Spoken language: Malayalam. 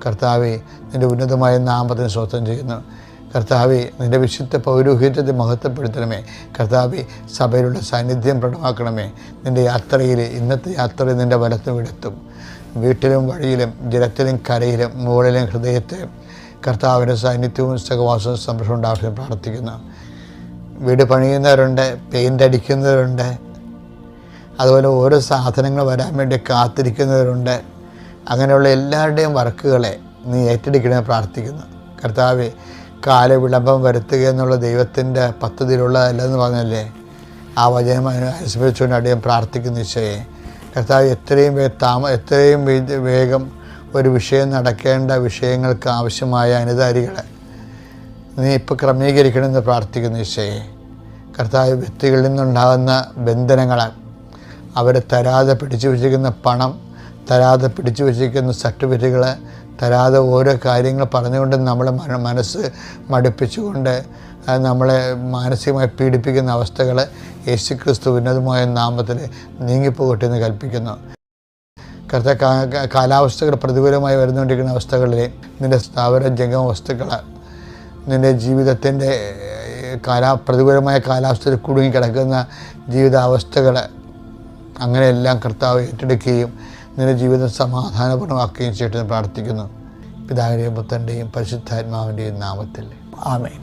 കർത്താവെ, നിൻ്റെ ഉന്നതമായ നാമത്തിന് സ്വസ്ഥം ചെയ്യുന്നു. കർത്താവെ, നിൻ്റെ വിശുദ്ധ പൗരോഹിത്യത്തെ മഹത്വപ്പെടുത്തണമേ. കർത്താവെ, സഭയിലുള്ള സാന്നിധ്യം പ്രകടമാക്കണമേ. നിൻ്റെ യാത്രയിൽ, ഇന്നത്തെ യാത്രയിൽ നിൻ്റെ വലത്തും ഇടത്തും, വീട്ടിലും വഴിയിലും, ജലത്തിലും കരയിലും മുകളിലും ഹൃദയത്തിലും കർത്താവിൻ്റെ സാന്നിധ്യവും സഹവാസവും സംരക്ഷണം ഉണ്ടാവട്ടെ പ്രാർത്ഥിക്കുന്നു. വീട് പണിയുന്നവരുണ്ട്, പെയിൻ്റ് അടിക്കുന്നവരുണ്ട്, അതുപോലെ ഓരോ സാധനങ്ങൾ വരാൻ വേണ്ടി കാത്തിരിക്കുന്നവരുണ്ട്. അങ്ങനെയുള്ള എല്ലാവരുടെയും വർക്കുകളെ നീ ഏറ്റെടുക്കണമെന്ന് പ്രാർത്ഥിക്കുന്നു. കർത്താവെ, കാലവിളംബം വരുത്തുക എന്നുള്ള ദൈവത്തിൻ്റെ പദ്ധതിയിലുള്ളതല്ലെന്ന് പറഞ്ഞല്ലേ, ആ വചനം അനുസരിച്ചുകൊണ്ട് അടിയൻ പ്രാർത്ഥിക്കുന്ന ഈശോയെ. കർത്താവ്, എത്രയും വേഗം ഒരു വിഷയം നടക്കേണ്ട വിഷയങ്ങൾക്ക് ആവശ്യമായ അനുധാരികളെ നീ ഇപ്പോൾ ക്രമീകരിക്കണമെന്ന് പ്രാർത്ഥിക്കുന്ന ഈശോയെ. കർത്താവ്, വ്യക്തികളിൽ നിന്നുണ്ടാകുന്ന ബന്ധനങ്ങൾ, അവരെ തരാതെ പിടിച്ചു വച്ചിരിക്കുന്ന പണം, തരാതെ പിടിച്ചു വച്ചിരിക്കുന്ന സർട്ടിഫിക്കറ്റുകൾ, തരാതെ ഓരോ കാര്യങ്ങൾ പറഞ്ഞുകൊണ്ട് നമ്മളെ മനസ്സ് മടുപ്പിച്ചുകൊണ്ട് നമ്മളെ മാനസികമായി പീഡിപ്പിക്കുന്ന അവസ്ഥകൾ യേശുക്രിസ്തു ഉന്നതമായ നാമത്തിൽ നീങ്ങിപ്പോകട്ടെ എന്ന് കൽപ്പിക്കുന്നു. കാലാവസ്ഥകൾ പ്രതികൂലമായി വരുന്നുകൊണ്ടിരിക്കുന്ന അവസ്ഥകളിൽ നിൻ്റെ സ്ഥാവര ജംഗമ വസ്തുക്കൾ, നിൻ്റെ ജീവിതത്തിൻ്റെ പ്രതികൂലമായ കാലാവസ്ഥയിൽ കുടുങ്ങിക്കിടക്കുന്ന ജീവിതാവസ്ഥകൾ, അങ്ങനെയെല്ലാം കർത്താവ് ഏറ്റെടുക്കുകയും നിൻ്റെ ജീവിതം സമാധാനപൂർണ്ണമാക്കുകയും ചെയ്യട്ടെന്ന് പ്രാർത്ഥിക്കുന്നു. പിതാവിൻ്റെയും പുത്രൻ്റെയും പരിശുദ്ധാത്മാവിൻ്റെയും നാമത്തിൽ ആമേൻ.